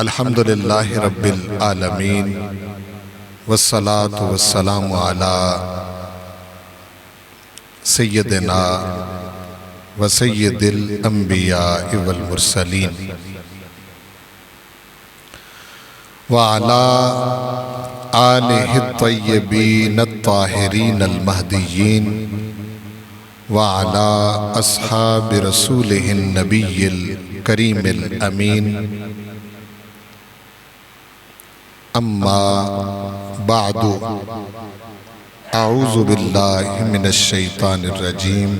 الحمدللہ رب العالمین والصلاة والسلام علی سیدنا و سید الانبیاء والمرسلین وعلی آلہ الطیبین الطاہرین المہدیین وعلی اصحاب رسولہ النبی الکریم الامین اما بعد اعوذ باللہ من الشیطان الرجیم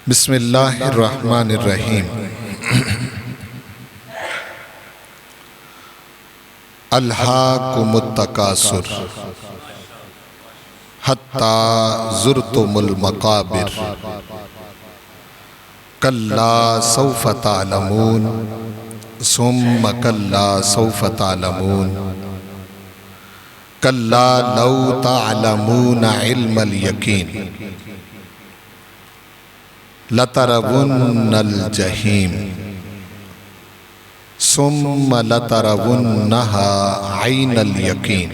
بسم اللہ الرحمن الرحیم الہاکم التکاثر حتی زرتم المقابر کلا سوف تعلمون ثم کلا سوف تعلمون کلا لو تعلمون علم الیقین لترون الجحیم ثم لترونها عین الیقین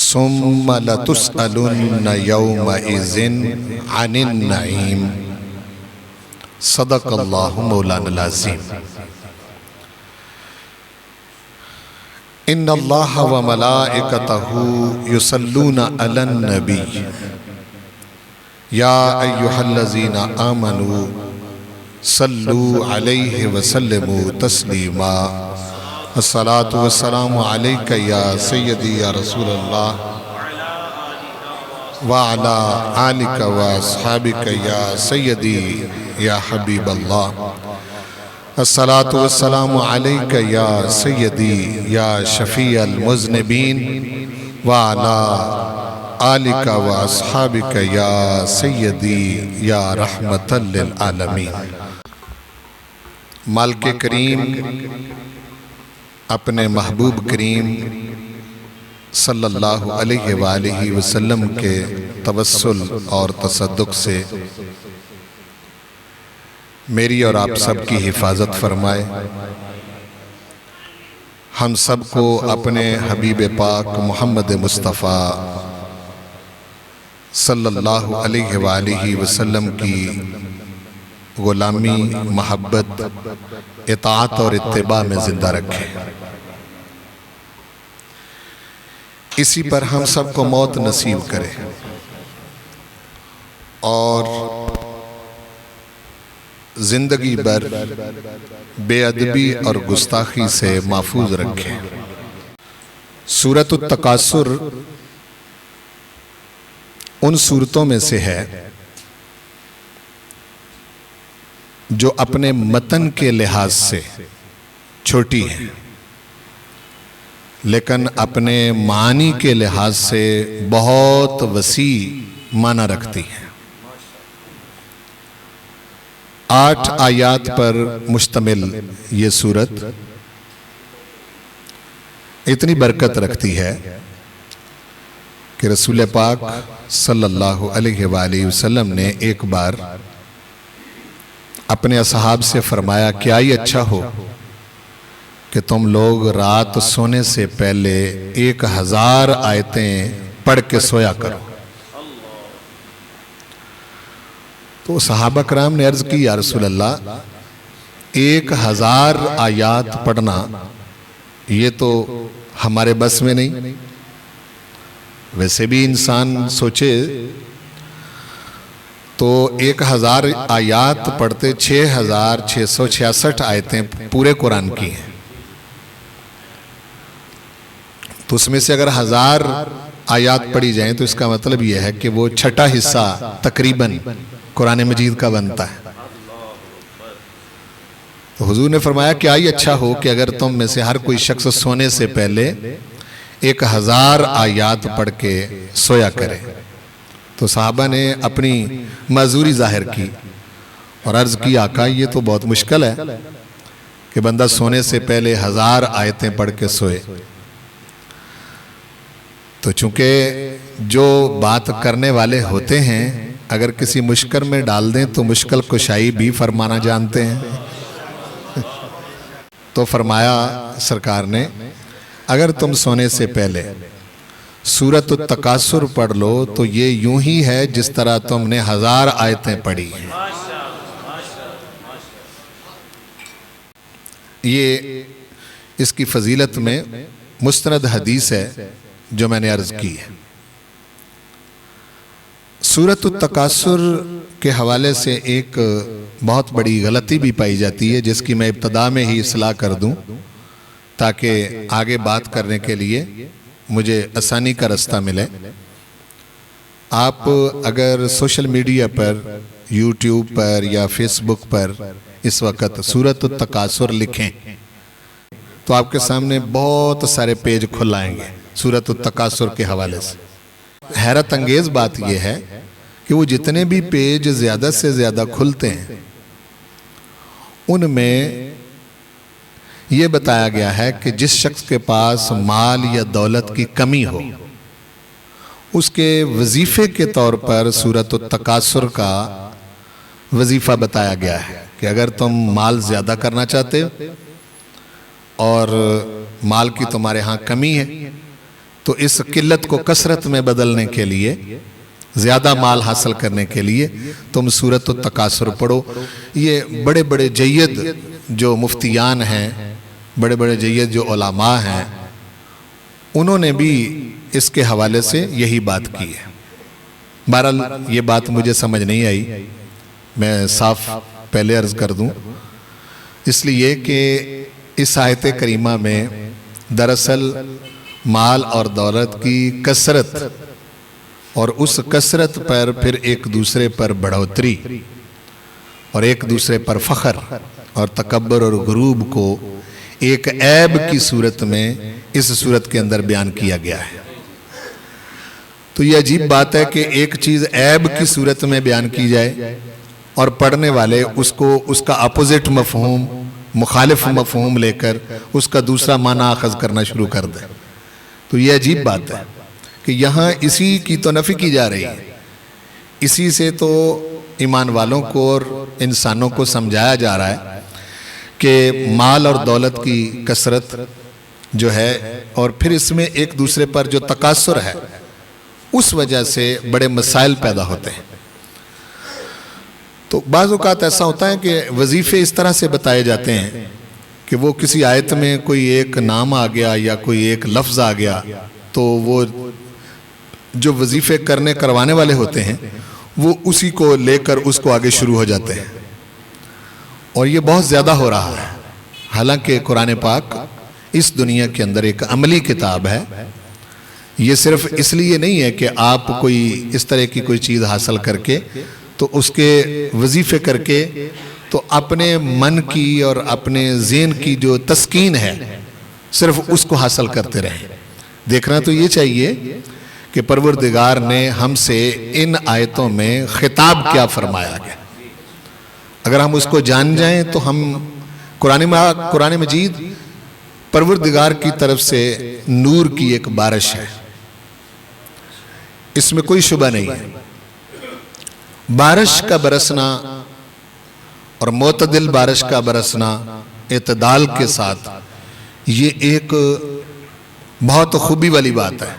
ثم لتسألن یومئذ عن النعیم صدق اللہ مولانا العظیم ان اللہ و ملائکتہ یصلون علی النبی یا ایہا الذین آمنوا صلوا علیہ وسلموا تسلیما الصلاة والسلام علیکہ یا سیدی یا رسول اللہ وعلا آلکہ و اصحابکہ یا سیدی یا حبیب اللہ الصلاة والسلام علیکہ یا سیدی یا شفیع المذنبین وعلا آلکہ و اصحابکہ یا سیدی یا رحمت للعالمین۔ مالک کریم اپنے محبوب کریم صلی اللہ علیہ وآلہ وسلم کے توسل اور تصدق سے میری اور آپ سب کی حفاظت فرمائے، ہم سب کو اپنے حبیب پاک محمد مصطفیٰ صلی اللہ علیہ وآلہ وسلم کی غلامی، محبت، اطاعت اور اتباع میں زندہ رکھے، اسی پر ہم سب کو موت نصیب کرے اور زندگی بھر بے ادبی اور گستاخی سے محفوظ رکھے۔ سورۃ التکاثر ان سورتوں میں سے ہے جو اپنے متن کے لحاظ سے چھوٹی ہے لیکن اپنے معنی کے لحاظ سے بہت وسیع معنی رکھتی ہے۔ 8 آیات پر مشتمل یہ سورت اتنی برکت رکھتی ہے کہ رسول پاک صلی اللہ علیہ وآلہ وسلم نے ایک بار اپنے اصحاب سے فرمایا کیا ہی اچھا ہو کہ تم لوگ رات سونے سے پہلے 1000 آیتیں پڑھ کے سویا کرو۔ تو صحابہ کرام نے عرض کی یا رسول اللہ 1000 آیات پڑھنا یہ تو ہمارے بس میں نہیں، ویسے بھی انسان سوچے تو 1000 آیات پڑھتے 6666 آیتیں پورے قرآن کی ہیں، تو اس میں سے اگر 1000 آیات پڑھی جائیں تو اس کا مطلب یہ ہے کہ وہ چھٹا حصہ تقریباً قرآن مجید کا بنتا ہے۔ تو حضور نے فرمایا کہ آئی اچھا ہو کہ اگر تم میں سے ہر کوئی شخص سونے سے پہلے 1000 آیات پڑھ کے سویا کرے۔ تو صحابہ نے اپنی معذوری ظاہر کی اور عرض کی آقا یہ تو بہت مشکل ہے کہ بندہ سونے سے پہلے 1000 آیتیں پڑھ کے سوئے۔ تو چونکہ جو بات کرنے والے ہوتے ہیں اگر کسی مشکل میں ڈال دیں تو مشکل کشائی بھی فرمانا جانتے ہیں۔ تو فرمایا سرکار نے اگر تم سونے سے پہلے سورۃ التکاثر پڑھ لو تو یہ یوں ہی ہے جس طرح تم نے 1000 آیتیں پڑھی ہیں۔ یہ اس کی فضیلت میں مستند حدیث ہے جو میں نے عرض کی ہے۔ سورۃ التکاثر کے حوالے سے ایک بہت بڑی غلطی بھی پائی جاتی ہے جس کی میں ابتدا میں ہی اصلاح کر دوں تاکہ آگے بات کرنے کے لیے مجھے آسانی کا رستہ ملے۔ آپ اگر سوشل میڈیا پر یوٹیوب پر یا فیس بک پر اس وقت سورۃ التکاثر لکھیں تو آپ کے سامنے بہت سارے پیج کھل آئیں گے سورۃ التکاثر کے حوالے سے۔ حیرت انگیز بات یہ ہے کہ وہ جتنے بھی پیج زیادہ سے زیادہ کھلتے ہیں ان میں یہ بتایا گیا ہے کہ جس شخص کے پاس مال یا دولت کی کمی ہو اس کے وظیفے کے طور پر سورۃ التکاثر کا وظیفہ بتایا گیا ہے کہ اگر تم مال زیادہ کرنا چاہتے اور مال کی تمہارے ہاں کمی ہے تو اس قلت کو کثرت میں بدلنے کے لیے زیادہ مال حاصل کرنے کے لیے تم سورۃ التکاثر پڑھو۔ یہ بڑے بڑے جید جو مفتیان ہیں، بڑے بڑے جید جو علماء ہیں، انہوں نے بھی اس کے حوالے سے یہی بات کی ہے۔ بہرحال یہ بات مجھے سمجھ نہیں آئی، میں صاف پہلے عرض کر دوں، اس لیے کہ اس آیت کریمہ میں دراصل مال اور دولت کی کثرت اور اس کثرت پر پھر ایک دوسرے پر بڑھوتری اور ایک دوسرے پر فخر اور تکبر اور غرور کو ایک عیب کی صورت میں اس صورت کے اندر بیان کیا گیا ہے۔ تو یہ عجیب بات ہے کہ ایک چیز عیب کی صورت میں بیان کی جائے اور پڑھنے والے اس کو اس کا اپوزٹ مفہوم، مخالف مفہوم لے کر اس کا دوسرا معنی اخذ کرنا شروع کر دیں۔ تو یہ عجیب بات ہے کہ یہاں اسی کی تو نفی کی جا رہی ہے، اسی سے تو ایمان والوں کو اور انسانوں کو سمجھایا جا رہا ہے کہ مال اور دولت کی کثرت جو ہے اور پھر اس میں ایک دوسرے پر جو تکاثر ہے اس وجہ سے بڑے مسائل پیدا ہوتے ہیں۔ تو بعض اوقات ایسا ہوتا ہے کہ وظیفے اس طرح سے بتائے جاتے ہیں کہ وہ کسی آیت میں کوئی ایک نام آ گیا یا کوئی ایک لفظ آ گیا تو وہ جو وظیفے کروانے والے ہوتے ہیں وہ اسی کو لے کر اس کو آگے شروع ہو جاتے ہیں، اور یہ بہت زیادہ ہو رہا ہے۔ حالانکہ قرآن پاک اس دنیا کے اندر ایک عملی کتاب ہے، یہ صرف اس لیے نہیں ہے کہ آپ کوئی اس طرح کی کوئی چیز حاصل کر کے تو اس کے وظیفے کر کے تو اپنے من کی اور اپنے ذہن کی جو تسکین ہے صرف اس کو حاصل کرتے رہیں۔ دیکھنا تو یہ چاہیے کہ پروردگار نے ہم سے ان آیتوں میں خطاب کیا فرمایا گیا۔ اگر ہم اس کو جان جائیں تو ہم قرآن مجید پروردگار کی طرف سے نور کی ایک بارش ہے، اس میں کوئی شبہ نہیں ہے۔ بارش کا برسنا اور معتدل بارش کا برسنا اعتدال کے ساتھ یہ ایک بہت خوبی والی بات ہے،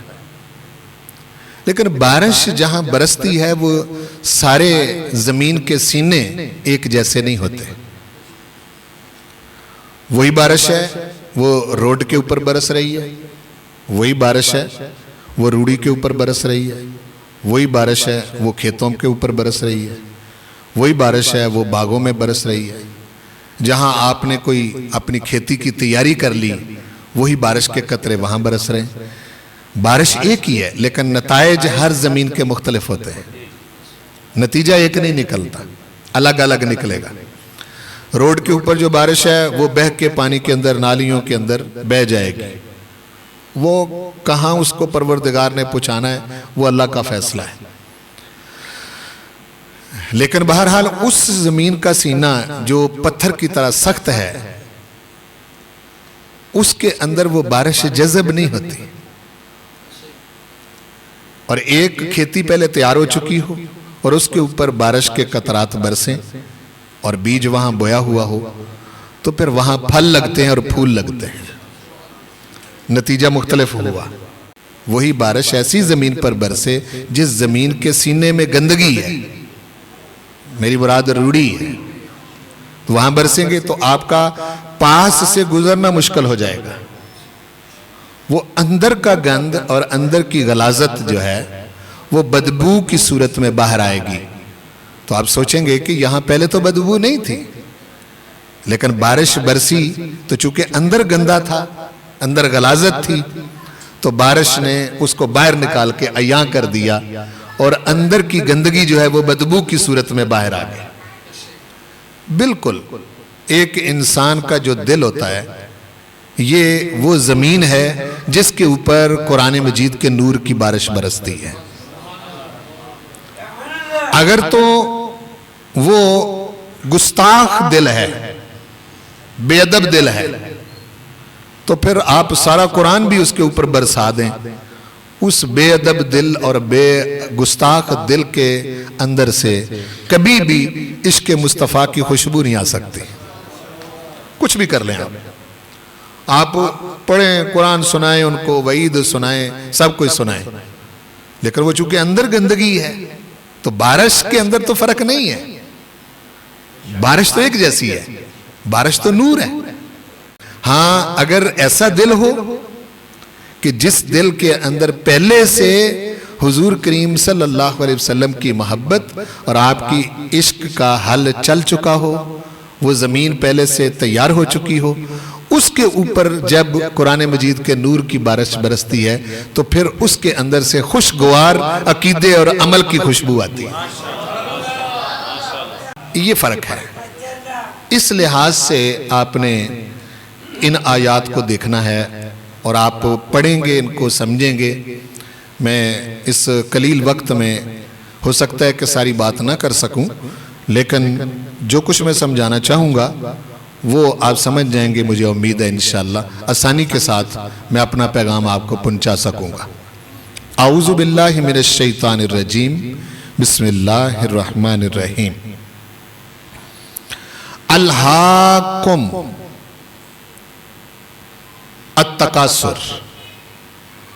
لیکن بارش جہاں برستی ہے وہ سارے زمین کے سینے ایک جیسے نہیں ہوتے۔ وہی بارش ہے وہ روڈ کے اوپر برس رہی ہے، وہی بارش ہے وہ روڑی کے اوپر برس رہی ہے، وہی بارش ہے وہ کھیتوں کے اوپر برس رہی ہے، وہی بارش ہے وہ باغوں میں برس رہی ہے۔ جہاں آپ نے کوئی اپنی کھیتی کی تیاری کر لی وہی بارش کے قطرے وہاں برس رہے ہیں۔ بارش ایک ہی ہے لیکن نتائج ہر زمین کے مختلف ہوتے ہیں، نتیجہ ایک نہیں نکلتا، الگ الگ نکلے گا۔ روڈ کے اوپر جو بارش ہے وہ بہہ کے پانی کے اندر، نالیوں کے اندر بہہ جائے گی، وہ کہاں اس کو پروردگار نے پہنچانا ہے وہ اللہ کا فیصلہ ہے۔ لیکن بہرحال اس زمین کا سینہ جو پتھر کی طرح سخت ہے اس کے اندر وہ بارش جذب نہیں ہوتی، اور ایک کھیتی پہلے تیار ہو چکی ہو اور اس کے اوپر بارش کے قطرات برسیں اور بیج وہاں بویا ہوا ہو تو پھر وہاں پھل لگتے ہیں اور پھول لگتے ہیں، نتیجہ مختلف ہوا۔ وہی بارش ایسی زمین پر برسے جس زمین کے سینے میں گندگی ہے، میری مراد روڑی ہے، تو وہاں برسیں گے تو آپ کا پاس سے گزرنا مشکل ہو جائے گا۔ وہ اندر کا گند اور اندر کی غلاظت جو ہے وہ بدبو کی صورت میں باہر آئے گی۔ تو آپ سوچیں گے کہ یہاں پہلے تو بدبو نہیں تھی، لیکن بارش برسی تو چونکہ اندر گندا تھا، اندر غلاظت تھی، تو بارش نے اس کو باہر نکال کے عیاں کر دیا اور اندر کی گندگی جو ہے وہ بدبو کی صورت میں باہر آ گئی۔ بالکل ایک انسان کا جو دل ہوتا ہے یہ وہ زمین ہے جس کے اوپر قرآن مجید کے نور کی بارش برستی ہے۔ اگر تو وہ گستاخ دل ہے، بے ادب دل ہے، تو پھر آپ سارا قرآن بھی اس کے اوپر برسا دیں، اس بے ادب دل اور بے گستاخ دل کے اندر سے کبھی بھی عشق مصطفیٰ کی خوشبو نہیں آ سکتی۔ کچھ بھی کر لیں آپ پڑھیں، قرآن سنائیں، ان کو وعید سنائیں، سب کچھ سنائیں، لیکن وہ چونکہ اندر گندگی ہے تو بارش کے اندر تو فرق نہیں ہے، بارش تو ایک جیسی ہے، بارش تو نور ہے۔ ہاں اگر ایسا دل ہو کہ جس دل کے اندر پہلے سے حضور کریم صلی اللہ علیہ وسلم کی محبت اور آپ کی عشق کا حل چل چکا ہو، وہ زمین پہلے سے تیار ہو چکی ہو، اس کے اوپر جب قرآن مجید کے نور کی بارش برستی ہے تو پھر اس کے اندر سے خوشگوار عقیدے اور عمل کی خوشبو آتی ہے۔ یہ فرق ہے۔ اس لحاظ سے آپ نے ان آیات کو دیکھنا ہے اور آپ پڑھیں گے، ان کو سمجھیں گے۔ میں اس قلیل وقت میں ہو سکتا ہے کہ ساری بات نہ کر سکوں، لیکن جو کچھ میں سمجھانا چاہوں گا وہ آپ سمجھ جائیں گے، مجھے امید ہے انشاءاللہ آسانی کے ساتھ میں اپنا پیغام آپ کو پہنچا سکوں گا۔ اعوذ باللہ من الشیطان الرجیم، بسم اللہ الرحمن الرحیم۔ الہاکم التکاثر۔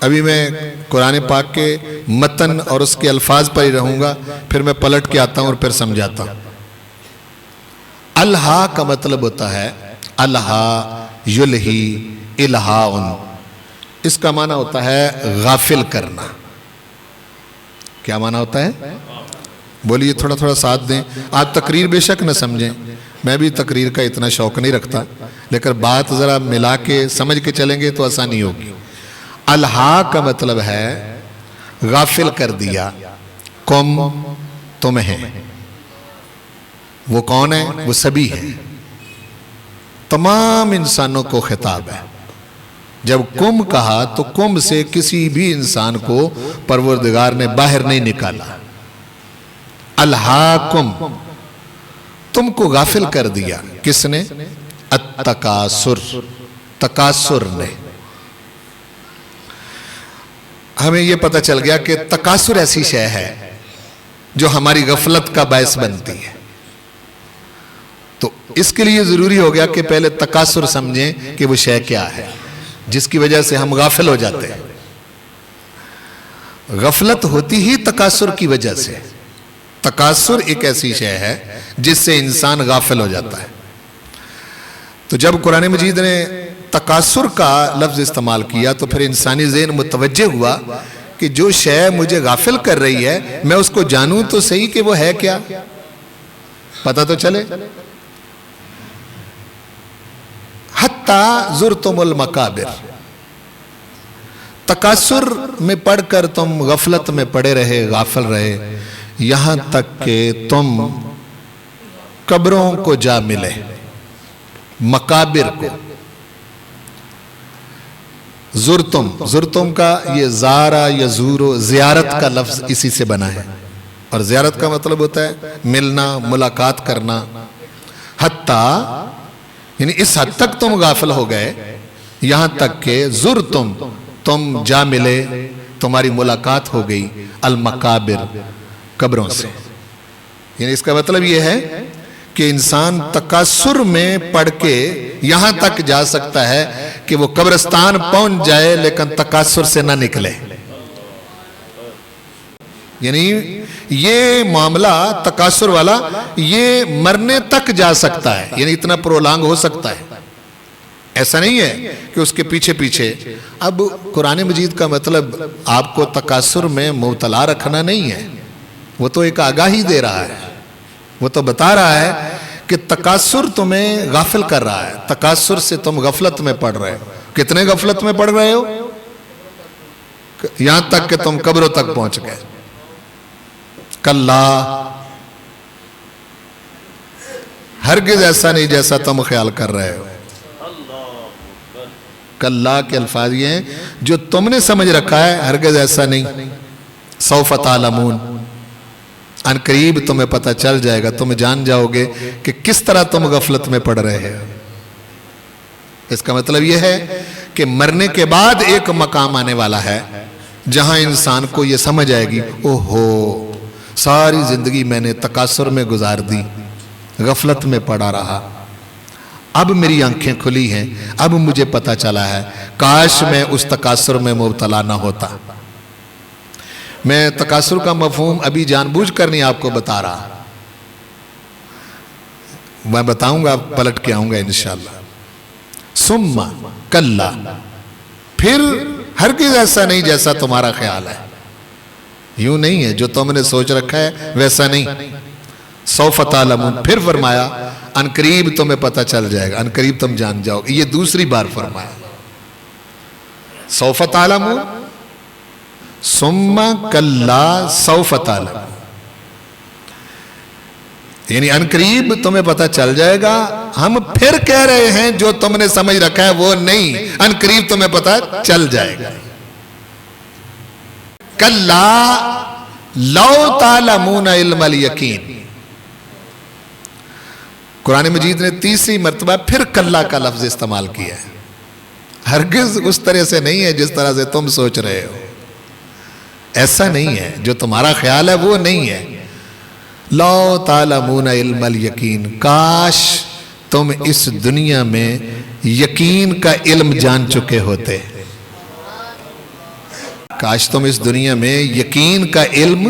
ابھی میں قرآن پاک کے متن اور اس کے الفاظ پر ہی رہوں گا، پھر میں پلٹ کے آتا ہوں اور پھر سمجھاتا ہوں۔ الہا کا مطلب ہوتا ہے الہا یلہی الہاؤن، اس کا معنی ہوتا ہے غافل کرنا۔ کیا معنی ہوتا ہے؟ بولیے، تھوڑا تھوڑا ساتھ دیں۔ آپ تقریر بے شک نہ سمجھیں، میں بھی تقریر کا اتنا شوق نہیں رکھتا، لیکن بات ذرا ملا کے سمجھ کے چلیں گے تو آسانی ہوگی۔ الہا کا مطلب ہے غافل کر دیا، کم تمہیں۔ وہ کون ہے؟ وہ سبھی ہیں، تمام انسانوں کو خطاب ہے۔ جب کم کہا تو کم سے کسی بھی انسان کو پروردگار نے باہر نہیں نکالا۔ الہاکم، تم کو غافل کر دیا، کس نے؟ التکاثر، تکاثر نے۔ ہمیں یہ پتہ چل گیا کہ تکاثر ایسی شے ہے جو ہماری غفلت کا باعث بنتی ہے، تو اس کے لیے ضروری ہو گیا کہ پہلے تکاثر سمجھیں کہ وہ شے کیا ہے جس کی وجہ سے ہم غافل ہو جاتے ہیں۔ غفلت ہوتی ہی تکاثر کی وجہ سے۔ تکاثر ایک ایسی شے ہے جس سے انسان غافل ہو جاتا ہے۔ تو جب قرآن مجید نے تکاثر کا لفظ استعمال کیا تو پھر انسانی ذہن متوجہ ہوا کہ جو شے مجھے غافل کر رہی ہے میں اس کو جانوں تو صحیح کہ وہ ہے کیا، پتہ تو چلے۔ حتیٰ زرتم المقابر، تکاثر میں پڑھ کر تم غفلت میں پڑے رہے، غافل رہے، یہاں تک کہ تم قبروں کو جا ملے، مقابر کو۔ زرتم کا یہ زارا یزورو، زیارت کا لفظ اسی سے بنا ہے، اور زیارت کا مطلب ہوتا ہے ملنا، ملاقات کرنا۔ حتیٰ یعنی اس حد تک تم غافل ہو گئے یہاں تک کہ زرتم، تم جا ملے، تمہاری ملاقات ہو گئی، المقابر، قبروں سے۔ یعنی اس کا مطلب یہ ہے کہ انسان تکاثر میں پڑھ کے یہاں تک جا سکتا ہے کہ وہ قبرستان پہنچ جائے لیکن تکاثر سے نہ نکلے. یعنی یہ معاملہ تکاثر والا یہ مرنے تک جا سکتا ہے، یعنی اتنا پرولانگ ہو سکتا ہے. ایسا نہیں ہے کہ اس کے پیچھے پیچھے. اب قرآن مجید کا مطلب آپ کو تکاثر میں مبتلا رکھنا نہیں ہے، وہ تو ایک آگاہی دے رہا ہے، وہ تو بتا رہا ہے کہ تکاثر تمہیں غافل کر رہا ہے، تکاثر سے تم غفلت میں پڑ رہے ہو. کتنے غفلت میں پڑ رہے ہو؟ یہاں تک کہ تم قبروں تک پہنچ گئے. کلا، ہرگز ایسا نہیں جیسا تم خیال کر رہے ہو. کلا کے الفاظ یہ ہیں جو تم نے سمجھ رکھا ہے، ہرگز ایسا نہیں. سوف تعلمون، ان قریب تمہیں پتہ چل جائے گا، تم جان جاؤ گے کہ کس طرح تم غفلت میں پڑ رہے ہیں. اس کا مطلب یہ ہے کہ مرنے کے بعد ایک مقام آنے والا ہے جہاں انسان کو یہ سمجھ آئے گی، اوہو ساری زندگی میں نے تکاثر میں گزار دی، غفلت میں پڑا رہا، اب میری آنکھیں کھلی ہیں، اب مجھے پتہ چلا ہے، کاش میں اس تکاثر میں مبتلا نہ ہوتا. میں تکاثر کا مفہوم ابھی جان بوجھ کر نہیں آپ کو بتا رہا، میں بتاؤں گا، پلٹ کے آؤں گا انشاءاللہ. ثم کلا، پھر ہرگز ایسا نہیں جیسا تمہارا خیال ہے. یوں نہیں ہے جو تم نے سوچ رکھا ہے ویسا نہیں. سوف تعلمون، پھر فرمایا ان قریب تمہیں پتہ چل جائے گا، ان قریب تم جان جاؤ گے. یہ دوسری بار فرمایا. سوف تعلمون ثم کلا سوف تعلمون، یعنی ان قریب تمہیں پتہ چل جائے گا. ہم پھر کہہ رہے ہیں جو تم نے سمجھ رکھا ہے وہ نہیں، ان قریب تمہیں پتہ چل جائے گا. کلا لو تعلمون علم الیقین. قرآن مجید نے تیسری مرتبہ پھر کلا کا لفظ استعمال کیا ہے. ہرگز اس طرح سے نہیں ہے جس طرح سے تم سوچ رہے ہو، ایسا نہیں ہے، جو تمہارا خیال ہے وہ نہیں ہے. لو تعلمون علم الیقین، کاش تم اس دنیا میں یقین کا علم جان چکے ہوتے. کاش تم اس دنیا میں یقین کا علم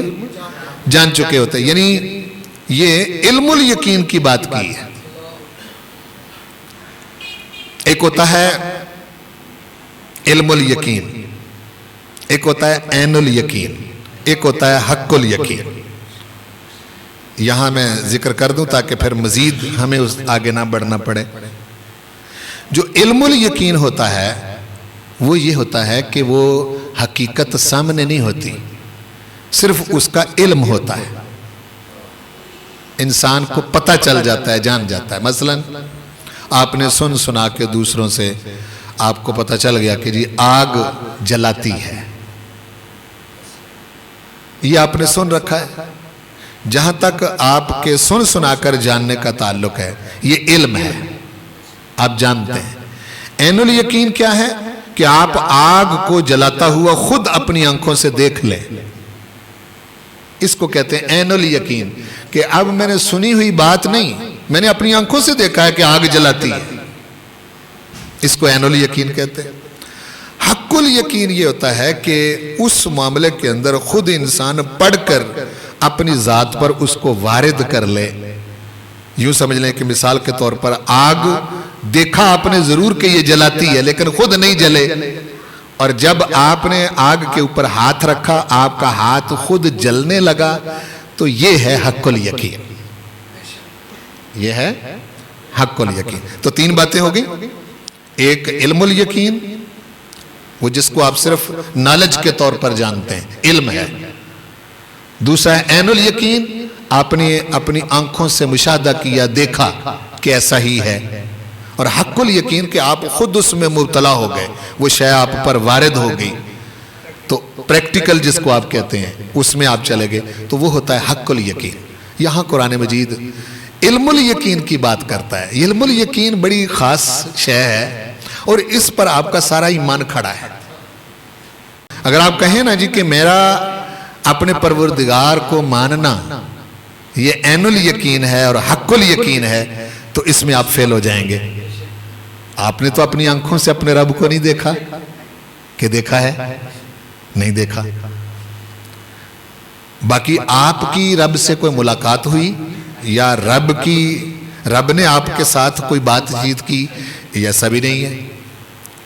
جان چکے ہوتے. یعنی یہ علم الیقین کی بات کی ہے. ایک ہوتا ہے علم الیقین، ایک ہوتا ہے عین الیقین، ایک ہوتا ہے حق الیقین. یہاں میں ذکر کر دوں تاکہ پھر مزید ہمیں آگے نہ بڑھنا پڑے. جو علم الیقین ہوتا ہے وہ یہ ہوتا ہے کہ وہ حقیقت سامنے نہیں ہوتی، صرف اس کا علم ہوتا ہے، انسان کو پتہ چل جاتا ہے، جان جاتا ہے. مثلا آپ نے سن سنا کے دوسروں سے آپ کو پتہ چل گیا کہ جی آگ جلاتی ہے، یہ آپ نے سن رکھا ہے. جہاں تک آپ کے سن سنا کر جاننے کا تعلق ہے یہ علم ہے، آپ جانتے ہیں. عین الیقین کیا ہے؟ کہ آپ آگ کو جلاتا ہوا خود اپنی آنکھوں سے دیکھ لیں. اس کو کہتے ہیں عین الیقین، کہ اب میں نے سنی ہوئی بات نہیں، میں نے اپنی آنکھوں سے دیکھا ہے کہ آگ جلاتی ہے. اس کو عین الیقین کہتے ہیں. حق الیقین یہ ہوتا ہے کہ اس معاملے کے اندر خود انسان پڑھ کر اپنی ذات پر اس کو وارد کر لے. یوں سمجھ لیں کہ مثال کے طور پر آگ دیکھا آپ نے ضرور کہ یہ جلاتی ہے لیکن خود نہیں جلے، اور جب آپ نے آگ کے اوپر ہاتھ رکھا آپ کا ہاتھ خود جلنے لگا، تو یہ ہے حق الیقین. یہ ہے حق الیقین. تو تین باتیں ہو گئی. ایک علم الیقین، وہ جس کو آپ صرف نالج کے طور پر جانتے ہیں، علم ہے. دوسرا ہے عین الیقین، آپ نے اپنی آنکھوں سے مشاہدہ کیا، دیکھا کہ ایسا ہی ہے. اور حق الیقین کہ آپ خود اس میں مبتلا ہو گئے، وہ شے آپ پر وارد ہو گئی، تو پریکٹیکل جس کو آپ کہتے ہیں اس میں آپ چلے گئے، تو وہ ہوتا ہے حق الیقین. یہاں قرآن مجید علم الیقین کی بات کرتا ہے. علم الیقین بڑی خاص شے ہے اور اس پر آپ کا سارا ایمان کھڑا ہے. اگر آپ کہیں نا جی کہ میرا اپنے پروردگار کو ماننا یہ عین الیقین ہے اور حق الیقین ہے تو اس میں آپ فیل ہو جائیں گے۔ آپ نے تو اپنی آنکھوں سے اپنے رب کو نہیں دیکھا، کہ دیکھا ہے؟ نہیں دیکھا۔ باقی آپ کی رب سے کوئی ملاقات ہوئی یا رب نے آپ کے ساتھ کوئی بات چیت کی، ایسا بھی نہیں ہے،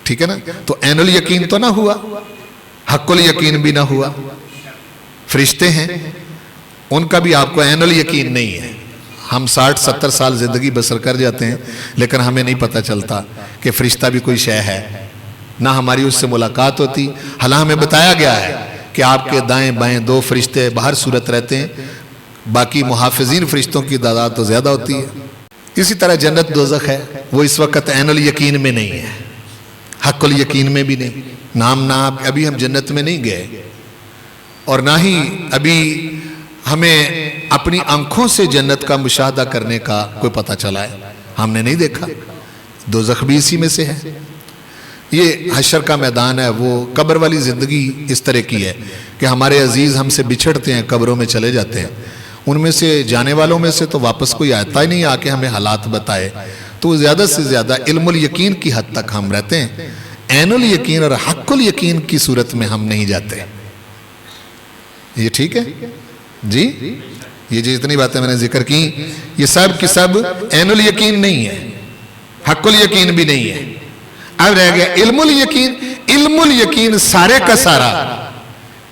ٹھیک ہے نا؟ تو عین الیقین تو نہ ہوا، حق الیقین بھی نہ ہوا۔ فرشتے ہیں، ان کا بھی آپ کو عین الیقین نہیں ہے۔ ہم 60-70 سال زندگی بسر کر جاتے ہیں لیکن ہمیں نہیں پتہ چلتا کہ فرشتہ بھی کوئی شے ہے، نہ ہماری اس سے ملاقات ہوتی۔ حالانکہ ہمیں بتایا گیا ہے کہ آپ کے دائیں بائیں 2 فرشتے بہر صورت رہتے ہیں، باقی محافظین فرشتوں کی تعداد تو زیادہ ہوتی ہے۔ اسی طرح جنت دوزخ ہے، وہ اس وقت عین الیقین میں نہیں ہے، حق الیقین میں بھی نہیں۔ نام ابھی ہم جنت میں نہیں گئے اور نہ ہی ابھی ہمیں اپنی آنکھوں سے جنت کا مشاہدہ کرنے کا کوئی پتہ چلا ہے، ہم نے نہیں دیکھا۔ دوزخ بھی اسی میں سے ہے۔ یہ حشر کا میدان ہے، وہ قبر والی زندگی اس طرح کی ہے کہ ہمارے عزیز ہم سے بچھڑتے ہیں، قبروں میں چلے جاتے ہیں، ان میں سے جانے والوں میں سے تو واپس کوئی آتا ہی نہیں آ کے ہمیں حالات بتائے، تو زیادہ سے زیادہ علم الیقین کی حد تک ہم رہتے ہیں، عین الیقین اور حق الیقین کی صورت میں ہم نہیں جاتے۔ یہ ٹھیک ہے جی؟ یہ جتنی باتیں میں نے ذکر کی یہ سب کی سب عین الیقین نہیں ہے، حق الیقین بھی نہیں ہے۔ اب رہ گیا علم الیقین۔ علم الیقین سارے کا سارا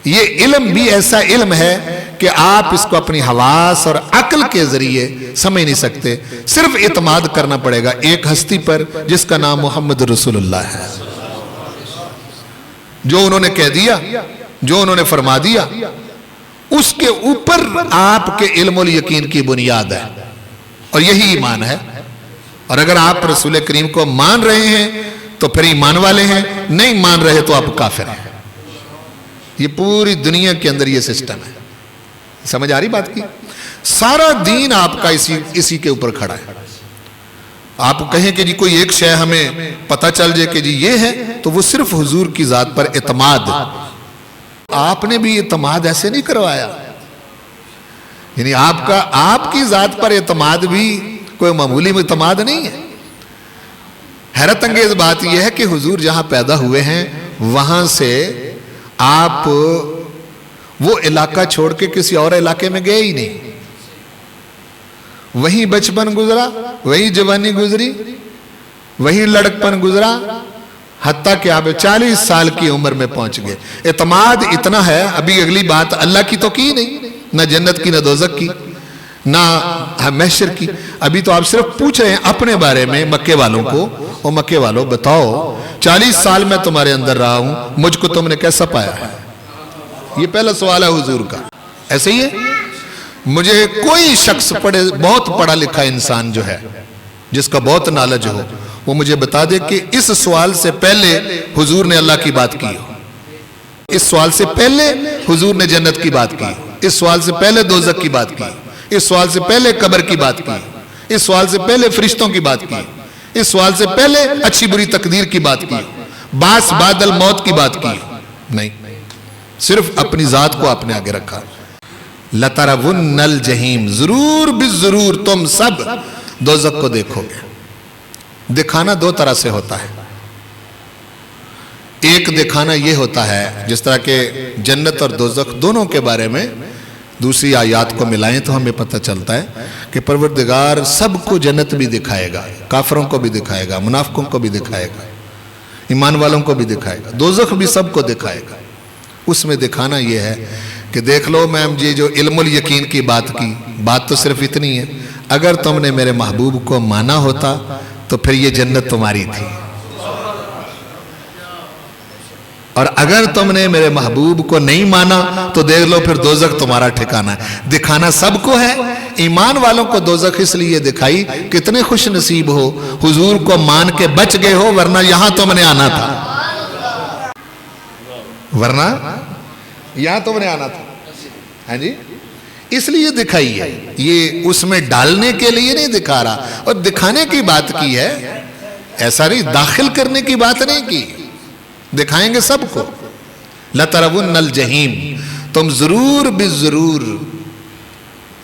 یہ علم بھی ایسا علم ہے کہ آپ اس کو اپنی حواس اور عقل کے ذریعے سمجھ نہیں سکتے، صرف اعتماد کرنا پڑے گا ایک ہستی پر جس کا نام محمد رسول اللہ ہے۔ جو انہوں نے کہہ دیا، جو انہوں نے فرما دیا، اس کے اوپر آپ کے علم الیقین کی بنیاد ہے اور یہی ایمان ہے۔ اور اگر آپ رسول کریم کو مان رہے ہیں تو پھر ایمان والے ہیں، نہیں مان رہے تو آپ کافر ہیں۔ یہ پوری دنیا کے اندر یہ سسٹم ہے، سمجھ آ رہی بات کی؟ سارا دین آپ کا اسی کے اوپر کھڑا ہے۔ آپ کہیں کہ جی کوئی ایک شے ہمیں پتہ چل جائے کہ جی یہ ہے، تو وہ صرف حضور کی ذات پر اعتماد۔ آپ نے بھی اعتماد ایسے نہیں کروایا، یعنی آپ کی ذات پر اعتماد بھی کوئی معمولی اعتماد نہیں ہے۔ حیرت انگیز بات یہ ہے کہ حضور جہاں پیدا ہوئے ہیں وہاں سے آپ وہ علاقہ چھوڑ کے کسی اور علاقے میں گئے ہی نہیں، وہیں بچپن گزرا، وہیں جوانی گزری، وہیں لڑکپن گزرا، حتیٰ کہ آپ 40 سال کی عمر میں پہنچ گئے۔ اعتماد اتنا ہے، ابھی اگلی بات اللہ کی تو کی نہیں، نہ جنت کی، نہ دوزخ کی، نہ محشر کی، ابھی تو آپ صرف پوچھ رہے ہیں اپنے بارے میں مکے والوں کو، او مکے والوں بتاؤ 40 سال میں تمہارے اندر رہا ہوں، مجھ کو تم نے کیسا پایا ہے؟ یہ پہلا سوال ہے حضور کا۔ ایسے ہی ہے، مجھے کوئی شخص بہت پڑھا لکھا انسان جو ہے جس کا بہت نالج ہو، وہ مجھے بتا دے کہ اس سوال سے پہلے حضور نے اللہ کی بات کی ہو، اس سوال سے پہلے حضور نے جنت کی بات کی، اس سوال سے پہلے دوزخ کی بات کی، اس سوال سے پہلے قبر کی بات کی، اس سوال سے پہلے فرشتوں کی بات کی، اس سوال سے پہلے اچھی بری تقدیر کی بات کی، باس بعد الموت کی بات کی نہیں، صرف اپنی ذات کو آپ نے آگے رکھا۔ لَتَرَوُنَّ الْجَحِيمَ، ضرور بالضرور تم سب دوزخ کو دیکھو گے۔ دکھانا 2 طرح سے ہوتا ہے، ایک دکھانا یہ ہوتا ہے جس طرح کہ جنت اور دوزخ دونوں کے بارے میں دوسری آیات کو ملائیں تو ہمیں پتہ چلتا ہے کہ پروردگار سب کو جنت بھی دکھائے گا، کافروں کو بھی دکھائے گا، منافقوں کو بھی دکھائے گا، ایمان والوں کو بھی دکھائے گا، دوزخ بھی سب کو دکھائے گا۔ اس میں دکھانا یہ ہے کہ دیکھ لو میم جی جو علم الیقین کی بات کی، بات تو صرف اتنی ہے، اگر تم نے میرے محبوب کو مانا ہوتا تو پھر یہ جنت تمہاری تھی، اور اگر تم نے میرے محبوب کو نہیں مانا تو دیکھ لو پھر دوزخ تمہارا ٹھکانہ ہے۔ دکھانا سب کو ہے، ایمان والوں کو دوزخ اس لیے دکھائی، کتنے خوش نصیب ہو، حضور کو مان کے بچ گئے ہو، ورنہ یہاں تم نے آنا تھا، ورنہ یہاں تم نے آنا تھا، ہاں جی، اس لیے دکھائی ہے، یہ اس میں ڈالنے کے لیے نہیں دکھا رہا، اور دکھانے کی بات کی ہے، ایسا نہیں داخل کرنے کی بات نہیں کی، دکھائیں گے سب کو۔ لَتَرَوُنَّ الْجَحِيمَ، تم ضرور بالضرور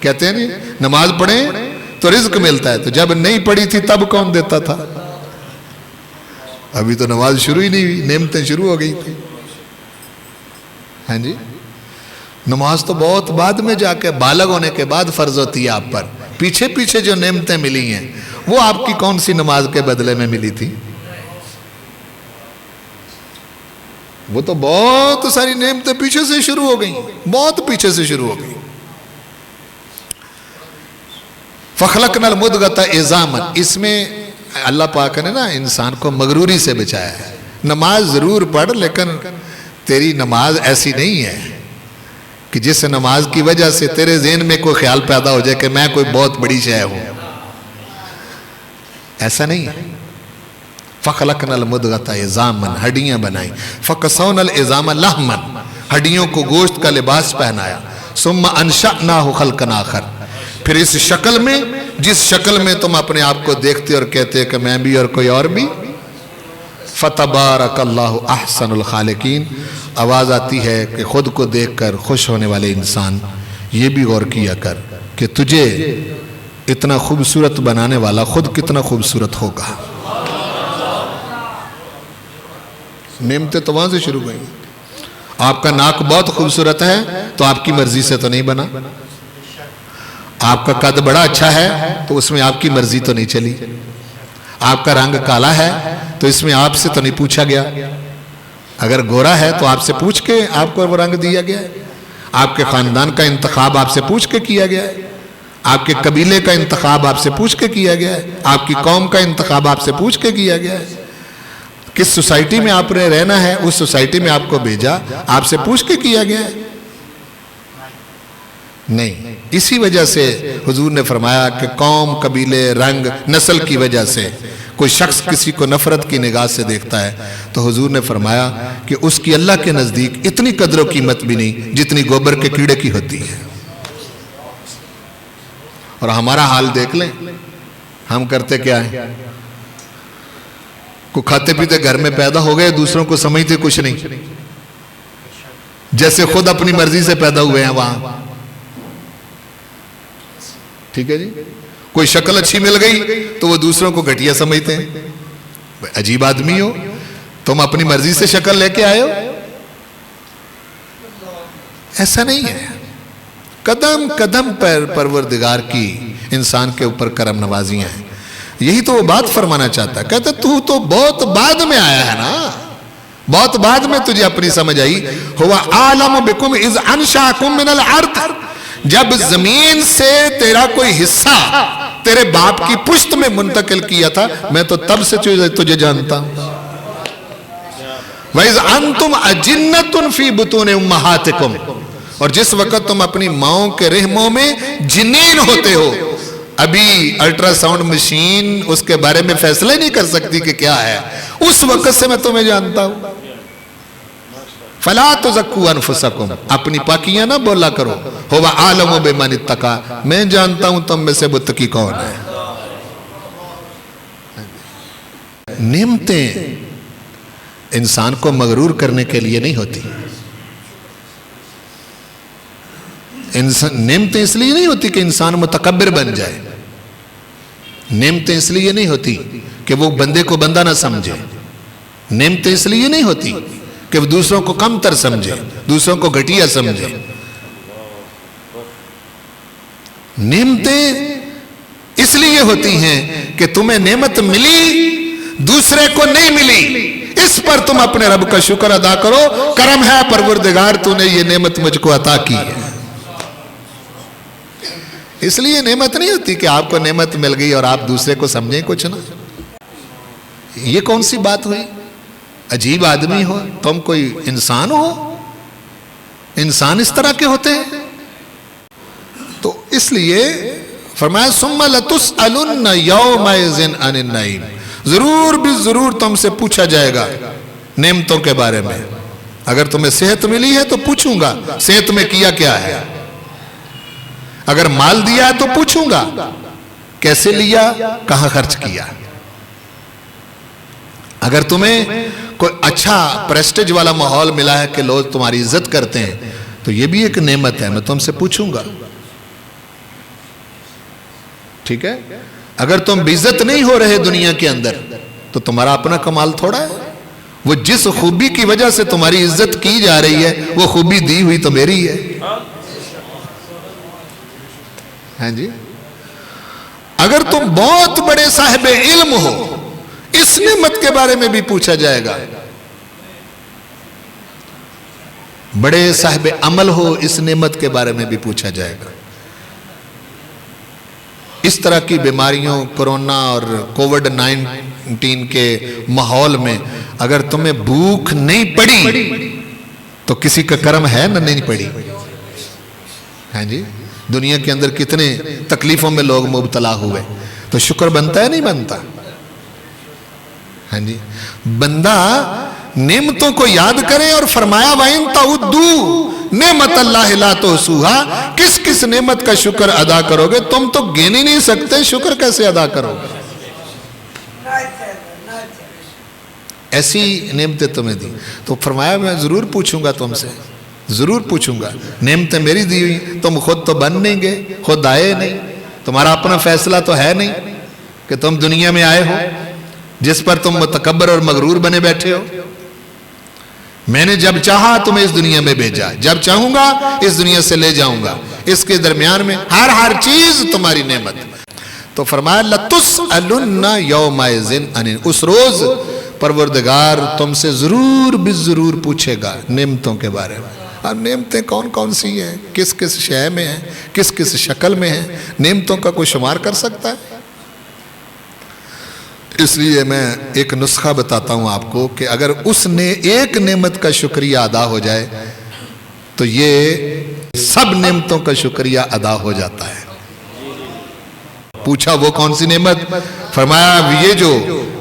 کہتے ہیں نہیں نماز پڑھیں تو رزق ملتا ہے، تو جب نہیں پڑھی تھی تب کون دیتا تھا؟ ابھی تو نماز شروع ہی نہیں ہوئی، نعمتیں شروع ہو گئی تھی. ہاں جی، نماز تو بہت بعد میں جا کے بالغ ہونے کے بعد فرض ہوتی ہے آپ پر. پیچھے پیچھے جو نعمتیں ملی ہیں وہ آپ کی کون سی نماز کے بدلے میں ملی تھی؟ وہ تو بہت ساری نعمتیں پیچھے سے شروع ہو گئیں، بہت پیچھے سے شروع ہو گئیں. فَخْلَقْنَا الْمُدْغَةَ عِظَامًا، اس میں اللہ پاک نے نا انسان کو مغروری سے بچایا ہے. نماز ضرور پڑھ، لیکن تیری نماز ایسی نہیں ہے کہ جس نماز کی وجہ سے تیرے ذہن میں کوئی خیال پیدا ہو جائے کہ میں کوئی بہت بڑی شے ہوں. ایسا نہیں ہے. فَخْلَقْنَا الْمُدْغَةَ عِظَامًا، ہڈیاں بنائیں. فَكَسَوْنَا الْعِظَامَ لَحْمًا، ہڈیوں کو گوشت کا لباس پہنایا. ثُمَّ أَنشَأْنَاهُ خَلْقًا آخَرَ، پھر اس شکل میں جس شکل میں تم اپنے آپ کو دیکھتے اور کہتے کہ میں بھی اور کوئی اور بھی. فَتَبَارَكَ اللَّهُ أَحْسَنُ الْخَالِقِينَ، آواز آتی ہے کہ خود کو دیکھ کر خوش ہونے والے انسان یہ بھی غور کیا کر کہ تجھے اتنا خوبصورت بنانے والا خود کتنا خوبصورت ہوگا. نعمتیں تو وہاں سے شروع ہوئی. آپ کا ناک بہت خوبصورت ہے تو آپ کی مرضی سے تو نہیں بنا. آپ کا قد بڑا اچھا ہے تو اس میں آپ کی مرضی تو نہیں چلی. آپ کا رنگ کالا ہے تو اس میں آپ سے تو نہیں پوچھا گیا. اگر گورا ہے تو آپ سے پوچھ کے آپ کو وہ رنگ دیا گیا ہے. آپ کے خاندان کا انتخاب آپ سے پوچھ کے کیا گیا ہے. آپ کے قبیلے کا انتخاب آپ سے پوچھ کے کیا گیا ہے. آپ کی قوم کا انتخاب آپ سے پوچھ کے کیا گیا ہے. کس سوسائٹی میں آپ نے رہنا ہے اس سوسائٹی میں آپ کو بھیجا آپ سے پوچھ کے کیا گیا ہے؟ نہیں. اسی وجہ سے حضور نے فرمایا کہ قوم، قبیلے، رنگ، نسل کی وجہ سے کوئی شخص کسی کو نفرت کی نگاہ سے دیکھتا ہے تو حضور نے فرمایا کہ اس کی اللہ کے نزدیک اتنی قدر و قیمت بھی نہیں جتنی گوبر کے کیڑے کی ہوتی ہے. اور ہمارا حال دیکھ لیں، ہم کرتے کیا ہے؟ کو کھاتے پیتے گھر میں پیدا ہو گئے، دوسروں کو سمجھتے کچھ نہیں، جیسے خود اپنی مرضی سے پیدا ہوئے ہیں وہاں. ٹھیک ہے جی. کوئی شکل اچھی مل گئی تو وہ دوسروں کو گھٹیا سمجھتے ہیں. عجیب آدمی ہو، تم اپنی مرضی سے شکل لے کے آئے ہو. ایسا نہیں ہے. قدم قدم پر پروردگار کی انسان کے اوپر کرم نوازیاں ہیں. یہی تو وہ بات فرمانا چاہتا ہے. کہتا تو بہت بعد میں آیا ہے نا، بہت بعد میں تجھے اپنی سمجھ آئی. ہوا عالم بکم اذ انشاکم من الارض، جب زمین سے تیرا کوئی حصہ تیرے باپ کی پشت میں منتقل کیا تھا میں تو تب سے تجھے جانتا ہوں. وَإِذْ أَنْتُمْ أَجِنَّةٌ فِي بُطُونِ أُمَّهَاتِكُمْ، اور جس وقت تم اپنی ماؤں کے رحموں میں جنین ہوتے ہو. ابھی الٹرا ساؤنڈ مشین اس کے بارے میں فیصلے نہیں کر سکتی کہ کیا ہے، اس وقت سے میں تمہیں جانتا ہوں. فَلَا تُزَكُّوا أَنفُسَكُمْ، اپنی پاکیاں نہ بولا کرو. هُوَ عَالَمُ بِمَنِ اتَّقَى، میں جانتا ہوں تم میں سے متقی کون ہے. نعمتیں انسان کو مغرور کرنے کے لیے نہیں ہوتی. نعمتیں اس لیے نہیں ہوتی کہ انسان متکبر بن جائے. نعمتیں اس لیے نہیں ہوتی کہ وہ بندے کو بندہ نہ سمجھے. نعمتیں اس لیے نہیں ہوتی کہ وہ دوسروں کو کم تر سمجھے، دوسروں کو گھٹیا سمجھے. نعمتیں اس لیے ہوتی ہیں کہ تمہیں نعمت ملی دوسرے کو نہیں ملی، اس پر تم اپنے رب کا شکر ادا کرو. کرم ہے پروردگار تو نے یہ نعمت مجھ کو عطا کی ہے. اس لیے نعمت نہیں ہوتی کہ آپ کو نعمت مل گئی اور آپ دوسرے کو سمجھیں کچھ نہ. یہ کون سی بات ہوئی؟ عجیب آدمی ہو تم، کوئی انسان ہو؟ انسان اس طرح کے ہوتے ہیں. تو اس لیے فرمایا ثُمَّ لَتُسْأَلُنَّ يَوْمَئِذٍ عَنِ النَّعِيمِ، ضرور بھی ضرور تم سے پوچھا جائے گا نعمتوں کے بارے میں. اگر تمہیں صحت ملی ہے تو پوچھوں گا صحت میں کیا کیا ہے. اگر مال دیا ہے تو پوچھوں گا کیسے لیا، کہاں خرچ کیا. اگر تمہیں کوئی اچھا پریسٹیج والا ماحول ملا ہے کہ لوگ تمہاری عزت کرتے ہیں تو یہ بھی ایک نعمت ہے، میں تم سے پوچھوں گا. ٹھیک ہے؟ اگر تم عزت نہیں ہو رہے دنیا کے اندر تو تمہارا اپنا کمال تھوڑا ہے. وہ جس خوبی کی وجہ سے تمہاری عزت کی جا رہی ہے وہ خوبی دی ہوئی تو میری ہے. ہاں جی. اگر تم بہت بڑے صاحب علم ہو اس نعمت کے بارے میں بھی پوچھا جائے گا. بڑے صاحب عمل ہو اس نعمت کے بارے میں بھی پوچھا جائے گا. اس طرح کی بیماریوں کورونا اور کووڈ-19 کے ماحول میں اگر تمہیں بھوک نہیں پڑی تو کسی کا کرم ہے نہ نہیں پڑی. ہاں جی. دنیا کے اندر کتنے تکلیفوں میں لوگ مبتلا ہوئے تو شکر بنتا ہے نہیں بنتا؟ ہاں جی. بندہ نعمتوں کو یاد کرے اور فرمایا وَإِن تَعُدُّوا نعمت اللہ لا تحصوها. کس کس نعمت کا شکر ادا کرو گے؟ تم تو گن ہی نہیں سکتے، شکر کیسے ادا کرو گے؟ ایسی نعمتیں تمہیں دی. تو فرمایا میں ضرور پوچھوں گا تم سے، ضرور پوچھوں گا. نعمتیں میری دی ہوئی، تم خود تو بن نہیں گے، خود آئے نہیں، تمہارا اپنا فیصلہ تو ہے نہیں کہ تم دنیا میں آئے ہو جس پر تم متکبر اور مغرور بنے بیٹھے ہو. میں نے جب چاہا تمہیں اس دنیا میں بھیجا، جب چاہوں گا اس دنیا سے لے جاؤں گا. اس کے درمیان میں ہر چیز تمہاری نعمت. تو فرمایا لَتُسْأَلُنَّ يَوْمَئِذٍ عَنِ. اس روز پروردگار تم سے ضرور ضرور پوچھے گا نعمتوں کے بارے میں. اور نعمتیں کون کون سی ہیں، کس کس شے میں ہیں، کس کس شکل میں ہیں، نعمتوں کا کوئی شمار کر سکتا ہے؟ اس لیے میں ایک نسخہ بتاتا ہوں آپ کو کہ اگر اس نے ایک نعمت کا شکریہ ادا ہو جائے تو یہ سب نعمتوں کا شکریہ ادا ہو جاتا ہے. پوچھا وہ کون سی نعمت؟ فرمایا یہ جو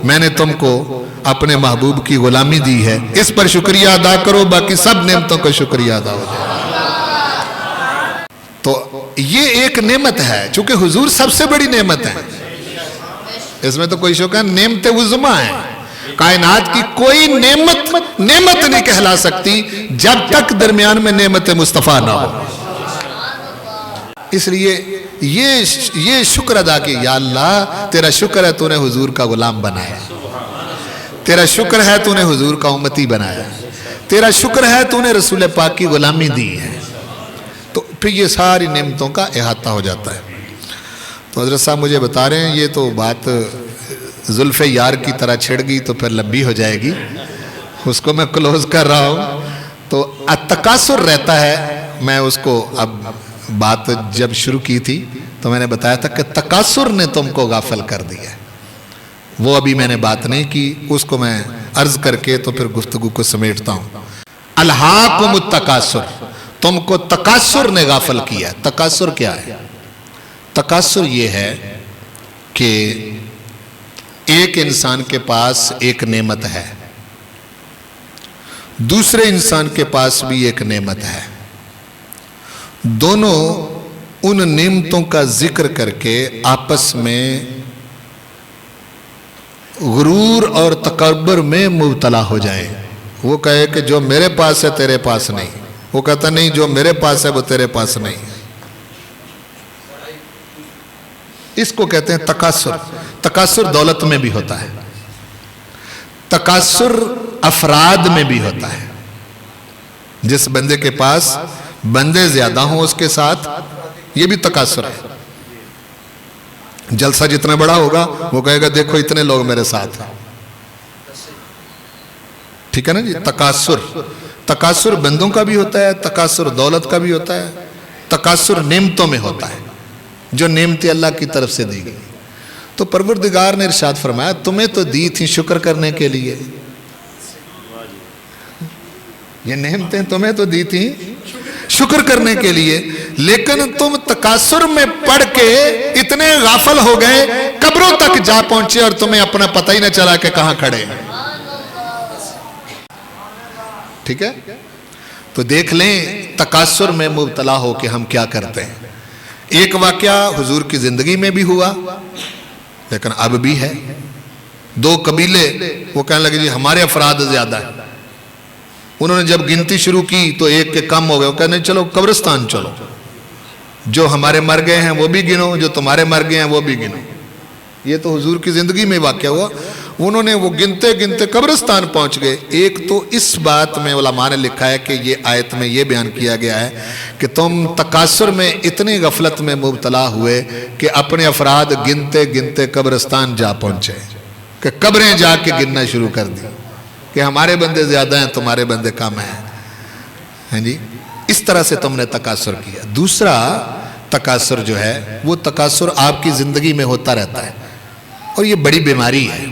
میں نے تم کو اپنے محبوب کی غلامی دی ہے اس پر شکریہ ادا کرو، باقی سب نعمتوں کا شکریہ ادا ہو جائے. تو یہ ایک نعمت ہے، چونکہ حضور سب سے بڑی نعمت ہے. اس میں تو کوئی شک ہے، نعمت عظمیٰ ہے. کائنات کی کوئی نعمت نہیں کہلا سکتی جب تک درمیان میں نعمت مصطفیٰ نہ ہو. اس لیے یہ شکر ادا کہ یا اللہ تیرا شکر ہے تو نے حضور کا غلام بنایا، تیرا شکر ہے تو نے حضور کا امتی بنایا، تیرا شکر ہے تو نے رسول پاک کی غلامی دی ہے. تو پھر یہ ساری نعمتوں کا احاطہ ہو جاتا ہے. تو حضرت صاحب مجھے بتا رہے ہیں یہ تو بات زلف یار کی طرح چھڑ گئی تو پھر لمبی ہو جائے گی، اس کو میں کلوز کر رہا ہوں. تو التکاثر رہتا ہے. میں اس کو اب بات جب شروع کی تھی تو میں نے بتایا تھا کہ تکاثر نے تم کو غافل کر دیا. وہ ابھی میں نے بات نہیں کی، اس کو میں عرض کر کے تو پھر گفتگو کو سمیٹتا ہوں. الہاکم التکاثر، تم کو تکاثر نے غافل کیا. تکاثر کیا ہے؟ تکاثر یہ ہے کہ ایک انسان کے پاس ایک نعمت ہے، دوسرے انسان کے پاس بھی ایک نعمت ہے. دونوں ان نعمتوں کا ذکر کر کے آپس میں غرور اور تکبر میں مبتلا ہو جائے. وہ کہے کہ جو میرے پاس ہے تیرے پاس نہیں، وہ کہتا نہیں جو میرے پاس ہے وہ تیرے پاس نہیں. اس کو کہتے ہیں تکاثر. تکاثر دولت میں بھی ہوتا ہے، تکاثر افراد میں بھی ہوتا ہے. جس بندے کے پاس بندے زیادہ ہوں اس کے ساتھ یہ بھی تکاثر ہے. جلسہ جتنا بڑا ہوگا وہ کہے گا دیکھو اتنے لوگ میرے ساتھ ہیں. ٹھیک ہے نا جی. تکاثر بندوں کا بھی ہوتا ہے، تکاثر دولت کا بھی ہوتا ہے، تکاثر نعمتوں میں ہوتا ہے جو نعمتیں اللہ کی طرف سے دی گئی. تو پروردگار نے ارشاد فرمایا تمہیں تو دی تھی شکر کرنے کے لیے، یہ نعمتیں تمہیں تو دی تھی شکر کرنے کے لیے، لیکن تم تکاثر میں پڑھ کے اتنے غافل ہو گئے قبروں تک جا پہنچے اور تمہیں اپنا پتہ ہی نہ چلا کہ کہاں کھڑے ہیں. ٹھیک ہے. تو دیکھ لیں تکاثر میں مبتلا ہو کہ ہم کیا کرتے ہیں. ایک واقعہ حضور کی زندگی میں بھی ہوا لیکن اب بھی ہے. دو قبیلے وہ کہنے لگے جی ہمارے افراد زیادہ ہیں. انہوں نے جب گنتی شروع کی تو ایک کے کم ہو گئے، وہ کہنے چلو قبرستان چلو. جو ہمارے مر گئے ہیں وہ بھی گنو، جو تمہارے مر گئے ہیں وہ بھی گنو۔ یہ تو حضور کی زندگی میں واقع ہوا۔ انہوں نے وہ گنتے گنتے قبرستان پہنچ گئے۔ ایک تو اس بات میں علماء نے لکھا ہے کہ یہ آیت میں یہ بیان کیا گیا ہے کہ تم تکاثر میں اتنی غفلت میں مبتلا ہوئے کہ اپنے افراد گنتے گنتے قبرستان جا پہنچے، کہ قبریں جا کے گننا شروع کر دی کہ ہمارے بندے زیادہ ہیں، تمہارے بندے کم ہیں۔ ہاں جی، اس طرح سے تم نے تکاثر کیا۔ دوسرا تکاثر جو ہے وہ تکاثر آپ کی زندگی میں ہوتا رہتا ہے، اور یہ بڑی بیماری ہے۔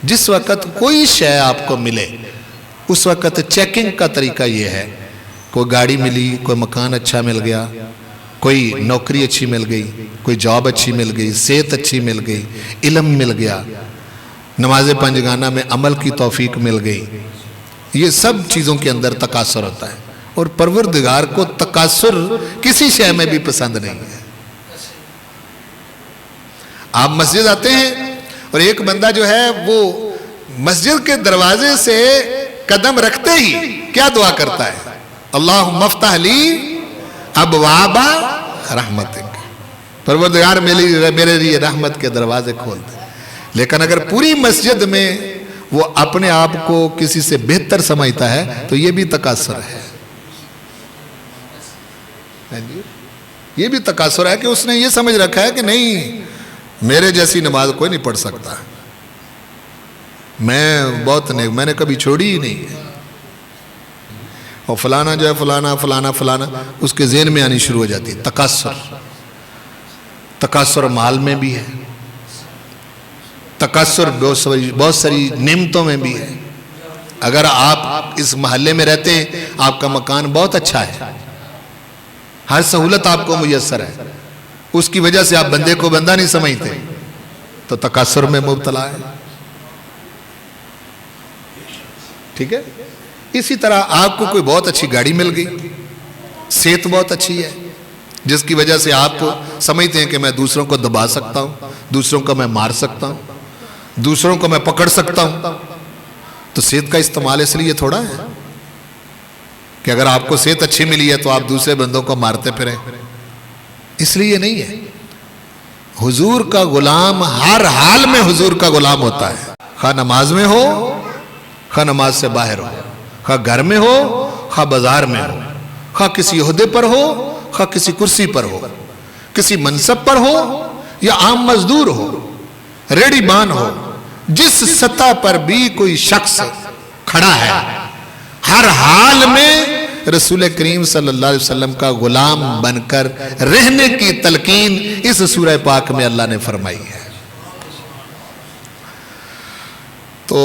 جس وقت کوئی شے آپ کو ملے اس وقت چیکنگ کا طریقہ یہ ہے، کوئی گاڑی ملی، کوئی مکان اچھا مل گیا، کوئی نوکری اچھی مل گئی، کوئی جاب اچھی مل گئی، صحت اچھی مل گئی، علم مل گیا، نماز پنجگانہ میں عمل کی توفیق مل گئی، یہ سب چیزوں کے اندر تکاثر ہوتا ہے۔ اور پروردگار کو تکاثر کسی شے میں بھی پسند نہیں ہے۔ آپ مسجد آتے ہیں اور ایک بندہ جو ہے وہ مسجد کے دروازے سے قدم رکھتے ہی کیا دعا کرتا ہے؟ اللہم افتح لی ابواب رحمتک، پروردگار میرے لیے رحمت کے دروازے کھول دے۔ لیکن اگر پوری مسجد میں وہ اپنے آپ کو کسی سے بہتر سمجھتا ہے تو یہ بھی تکاثر ہے۔ یہ بھی تکاثر ہے کہ اس نے یہ سمجھ رکھا ہے کہ نہیں، میرے جیسی نماز کوئی نہیں پڑھ سکتا، میں بہت نیک، میں نے کبھی چھوڑی ہی نہیں ہے۔ اور فلانا جو ہے فلانا فلانا فلانا اس کے ذہن میں آنی شروع ہو جاتی ہے۔ تکاثر مال میں بھی ہے، تکاثر بہت ساری نعمتوں میں بھی ہے۔ اگر آپ اس محلے میں رہتے ہیں، آپ کا مکان بہت اچھا ہے، ہر سہولت آپ کو میسر ہے، اس کی وجہ سے آپ بندے کو بندہ نہیں سمجھتے، تو تکاثر میں مبتلا ہے۔ ٹھیک ہے؟ اسی طرح آپ کو کوئی بہت اچھی گاڑی مل گئی، صحت بہت اچھی ہے، جس کی وجہ سے آپ سمجھتے ہیں کہ میں دوسروں کو دبا سکتا ہوں، دوسروں کو میں مار سکتا ہوں، دوسروں کو میں پکڑ سکتا ہوں۔ تو صحت کا استعمال اس لیے تھوڑا ہے کہ اگر آپ کو صحت اچھی ملی ہے تو آپ دوسرے بندوں کو مارتے پھریں، اس لیے نہیں ہے۔ حضور کا غلام ہر حال میں حضور کا غلام ہوتا ہے، خواہ نماز میں ہو، خواہ نماز سے باہر ہو، خواہ گھر میں ہو، خواہ بازار میں ہو، خواہ کسی عہدے پر ہو، خواہ کسی کرسی پر ہو، کسی منصب پر ہو یا عام مزدور ہو، ریڑی بان ہو، جس سطح پر بھی کوئی شخص کھڑا ہے، ہر حال میں رسول کریم صلی اللہ علیہ وسلم کا غلام بن کر رہنے کی تلقین اس سورہ پاک میں اللہ نے فرمائی ہے۔ تو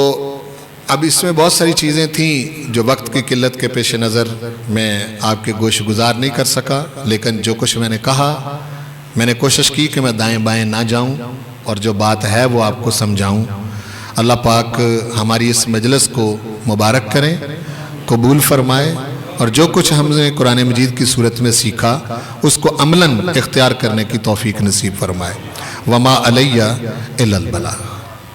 اب اس میں بہت ساری چیزیں تھیں جو وقت کی قلت کے پیش نظر میں آپ کے گوش گزار نہیں کر سکا، لیکن جو کچھ میں نے کہا، میں نے کوشش کی کہ میں دائیں بائیں نہ جاؤں اور جو بات ہے وہ آپ کو سمجھاؤں۔ اللہ پاک ہماری اس مجلس کو مبارک کریں، قبول فرمائے، اور جو کچھ ہم نے قرآن مجید کی صورت میں سیکھا اس کو عملاً اختیار کرنے کی توفیق نصیب فرمائے۔ وما علیہ الا البلاغ۔